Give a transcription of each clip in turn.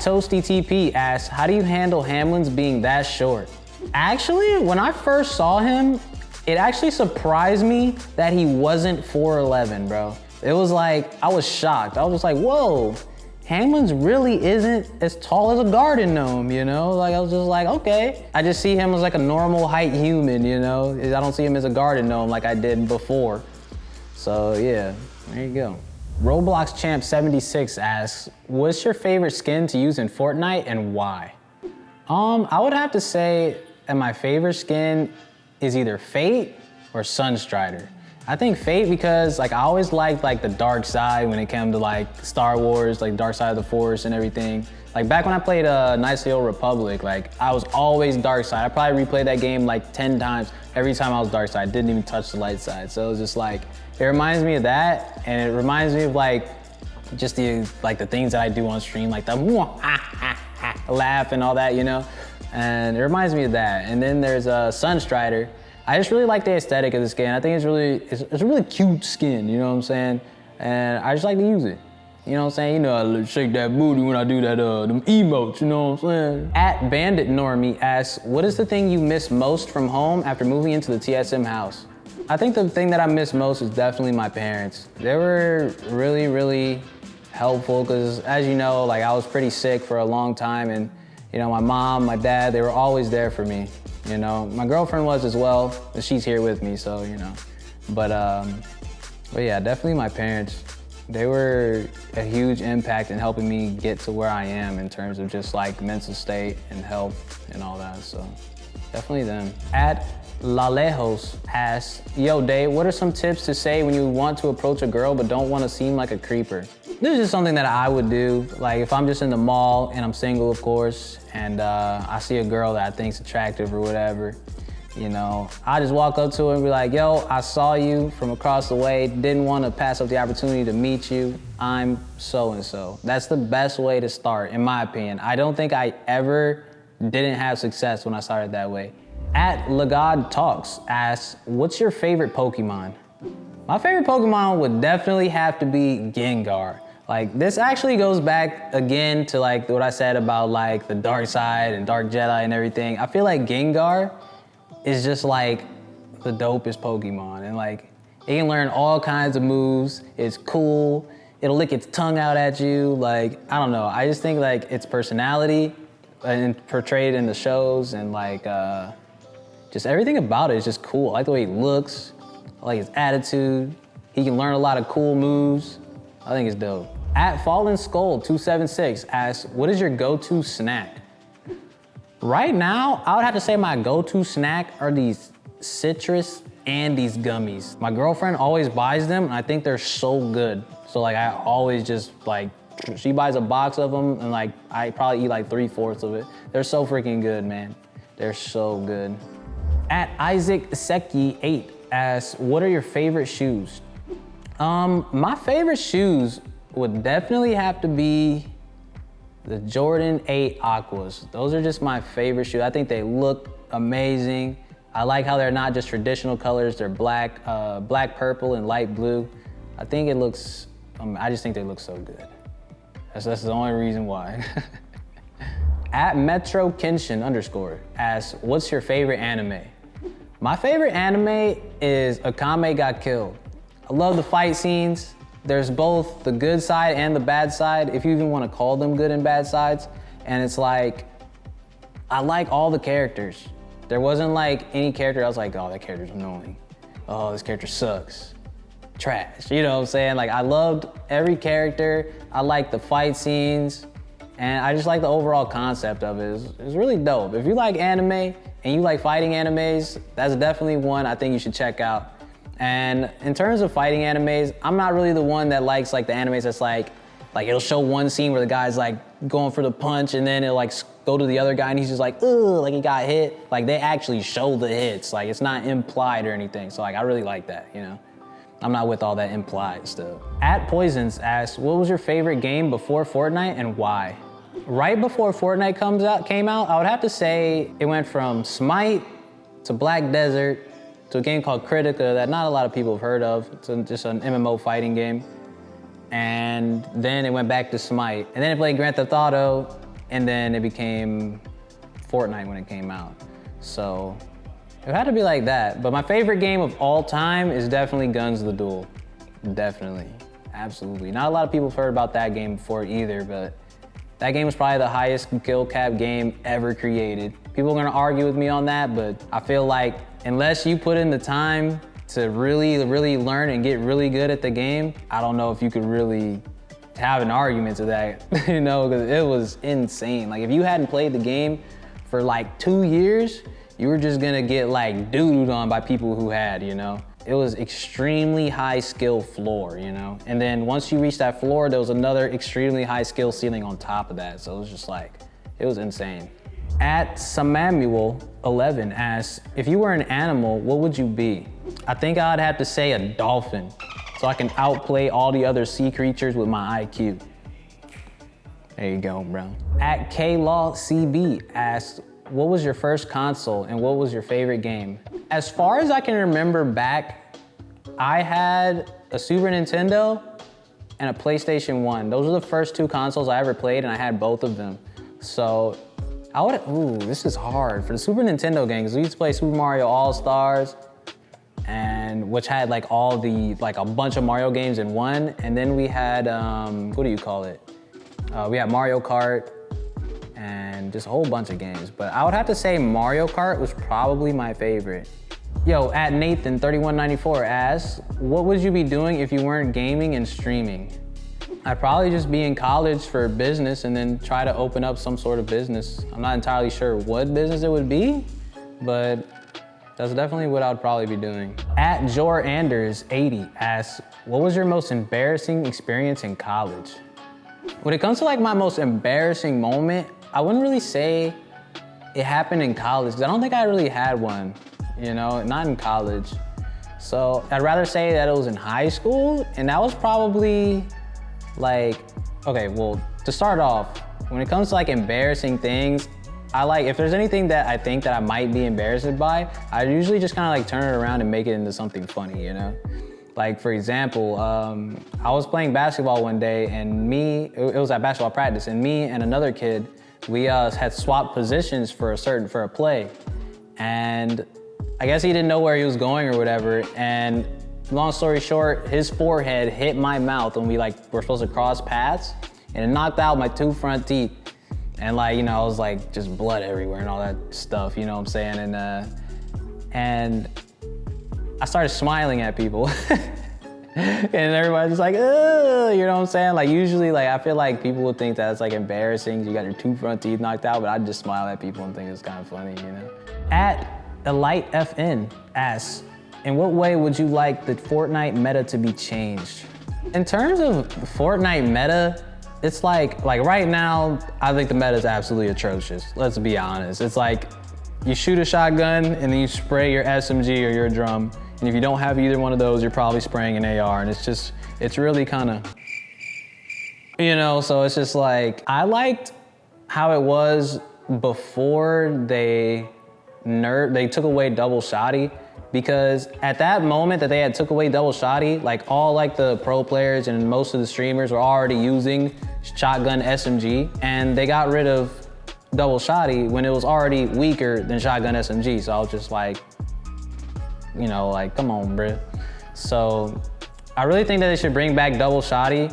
ToastyTP asks, how do you handle Hamlin's being that short? Actually, when I first saw him, it actually surprised me that he wasn't 4'11", bro. It was like, I was shocked. I was just like, whoa, Hamlin's really isn't as tall as a garden gnome, you know? Like, I was just like, okay. I just see him as like a normal height human, you know? I don't see him as a garden gnome like I did before. So yeah, there you go. Roblox Champ 76 asks, what's your favorite skin to use in Fortnite and why? I would have to say that my favorite skin is either Fate or Sunstrider. I think Fate because like I always liked like the dark side when it came to like Star Wars, like Dark Side of the Force and everything. Like back when I played Knights of the Old Republic, like I was always dark side. I probably replayed that game like 10 times. Every time I was dark side, didn't even touch the light side. So it was just like, it reminds me of that, and it reminds me of like just the things that I do on stream, like the laugh and all that, you know? And it reminds me of that. And then there's Sunstrider. I just really like the aesthetic of the skin. I think it's a really cute skin, you know what I'm saying? And I just like to use it. You know what I'm saying? You know, I shake that booty when I do that, them emotes, you know what I'm saying? At Bandit Normie asks, what is the thing you miss most from home after moving into the TSM house? I think the thing that I miss most is definitely my parents. They were really, really helpful because as you know, like I was pretty sick for a long time, and you know, my mom, my dad, they were always there for me. You know, my girlfriend was as well, but she's here with me, so you know. But yeah, definitely my parents. They were a huge impact in helping me get to where I am in terms of just like mental state and health and all that, so definitely them. At Lalejos asks, yo Dave, what are some tips to say when you want to approach a girl but don't want to seem like a creeper? This is just something that I would do. Like if I'm just in the mall and I'm single, of course, and I see a girl that I think's attractive or whatever, you know, I just walk up to her and be like, yo, I saw you from across the way, didn't want to pass up the opportunity to meet you. I'm so-and-so. That's the best way to start, in my opinion. I don't think I ever didn't have success when I started that way. At Legod Talks asks, what's your favorite Pokemon? My favorite Pokemon would definitely have to be Gengar. Like this actually goes back again to like what I said about like the dark side and Dark Jedi and everything. I feel like Gengar is just like the dopest Pokemon, and like it can learn all kinds of moves. It's cool. It'll lick its tongue out at you. Like, I don't know. I just think like its personality and portrayed in the shows and like just everything about it is just cool. I like the way he looks. I like his attitude. He can learn a lot of cool moves. I think it's dope. At Fallen Skull 276 asks, what is your go-to snack? Right now, I would have to say my go-to snack are these citrus and these gummies. My girlfriend always buys them, and I think they're so good. So like I always just like, she buys a box of them, and like I probably eat like 3/4 of it. They're so freaking good, man. They're so good. At Isaac Seki 8 asks, what are your favorite shoes? My favorite shoes would definitely have to be the Jordan 8 Aquas. Those are just my favorite shoes. I think they look amazing. I like how they're not just traditional colors. They're black, purple, and light blue. I think it looks, I just think they look so good. That's the only reason why. At Metro Kenshin _ asks, what's your favorite anime? My favorite anime is Akame Got Killed. I love the fight scenes. There's both the good side and the bad side, if you even want to call them good and bad sides. And it's like, I like all the characters. There wasn't like any character I was like, oh, that character's annoying. Oh, this character sucks. Trash, you know what I'm saying? Like I loved every character. I like the fight scenes. And I just like the overall concept of it. It's really dope. If you like anime and you like fighting animes, that's definitely one I think you should check out. And in terms of fighting animes, I'm not really the one that likes like the animes that's like it'll show one scene where the guy's like going for the punch and then it'll like go to the other guy and he's just like, ugh, like he got hit. Like they actually show the hits. Like it's not implied or anything. So like I really like that, you know? I'm not with all that implied stuff. At Poisons asks, what was your favorite game before Fortnite and why? Right before Fortnite came out, I would have to say it went from Smite to Black Desert to a game called Critica that not a lot of people have heard of. It's just an MMO fighting game. And then it went back to Smite. And then it played Grand Theft Auto, and then it became Fortnite when it came out. So it had to be like that. But my favorite game of all time is definitely Guns the Duel. Definitely, absolutely. Not a lot of people have heard about that game before either, but that game was probably the highest kill cap game ever created. People are gonna argue with me on that, but I feel like unless you put in the time to really, really learn and get really good at the game, I don't know if you could really have an argument to that, you know, because it was insane. Like if you hadn't played the game for like 2 years, you were just gonna get like doodled on by people who had, you know? It was extremely high skill floor, you know? And then once you reach that floor, there was another extremely high skill ceiling on top of that. So it was just like, it was insane. At Samamuel11 asks, if you were an animal, what would you be? I think I'd have to say a dolphin, so I can outplay all the other sea creatures with my IQ. There you go, bro. At KLawCB asks, what was your first console and what was your favorite game? As far as I can remember back, I had a Super Nintendo and a PlayStation 1. Those were the first 2 consoles I ever played, and I had both of them. So I would, this is hard. For the Super Nintendo games, we used to play Super Mario All-Stars, and which had like all the, like a bunch of Mario games in one. And then we had, what do you call it? We had Mario Kart and just a whole bunch of games. But I would have to say Mario Kart was probably my favorite. Yo, at Nathan3194 asks, what would you be doing if you weren't gaming and streaming? I'd probably just be in college for business and then try to open up some sort of business. I'm not entirely sure what business it would be, but that's definitely what I'd probably be doing. At JorAnders80 asks, what was your most embarrassing experience in college? When it comes to like my most embarrassing moment, I wouldn't really say it happened in college, because I don't think I really had one, you know, not in college. So I'd rather say that it was in high school, and that was probably like, okay, well, to start off, when it comes to like embarrassing things, I like, if there's anything that I think that I might be embarrassed by, I usually just kind of like turn it around and make it into something funny, you know? Like for example, I was playing basketball one day, and it was at basketball practice, and me and another kid, we had swapped positions for a play. And I guess he didn't know where he was going or whatever, and long story short, his forehead hit my mouth when we were supposed to cross paths, and it knocked out my 2 front teeth. And like, you know, I was like just blood everywhere and all that stuff, you know what I'm saying? And I started smiling at people. And everybody's just like, ugh, you know what I'm saying? Like usually, like I feel like people would think that it's like embarrassing, you got your 2 front teeth knocked out, but I just smile at people and think it's kind of funny, you know? At EliteFN asks, in what way would you like the Fortnite meta to be changed? In terms of Fortnite meta, it's like right now, I think the meta is absolutely atrocious. Let's be honest. It's like you shoot a shotgun and then you spray your SMG or your drum. And if you don't have either one of those, you're probably spraying an AR. And it's really kind of, you know, so it's just like, I liked how it was before they took away double shotty. Because at that moment that they had took away double shotty, like all like the pro players and most of the streamers were already using shotgun SMG, and they got rid of double shotty when it was already weaker than shotgun SMG. So I was just like, you know, like, come on, bruh. So I really think that they should bring back double shotty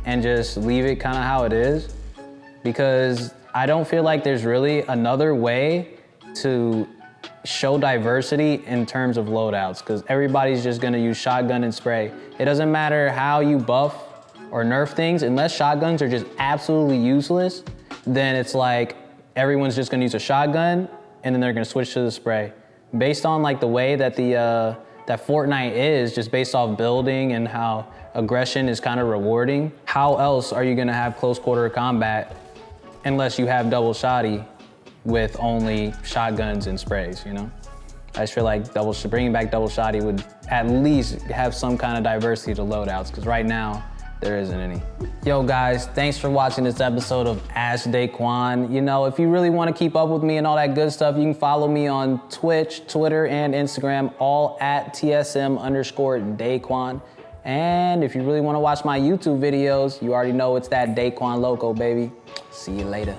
and just leave it kind of how it is, because I don't feel like there's really another way to show diversity in terms of loadouts, because everybody's just gonna use shotgun and spray. It doesn't matter how you buff or nerf things, unless shotguns are just absolutely useless, then it's like everyone's just gonna use a shotgun and then they're gonna switch to the spray. Based on like the way that that Fortnite is, just based off building and how aggression is kind of rewarding, how else are you gonna have close quarter combat unless you have double shotty with only shotguns and sprays, you know? I just feel like bringing back double shotty would at least have some kind of diversity to loadouts, because right now, there isn't any. Yo guys, thanks for watching this episode of Ask Daequan. You know, if you really want to keep up with me and all that good stuff, you can follow me on Twitch, Twitter, and Instagram, all at TSM_Daequan. And if you really want to watch my YouTube videos, you already know it's that Daequan Loco, baby. See you later.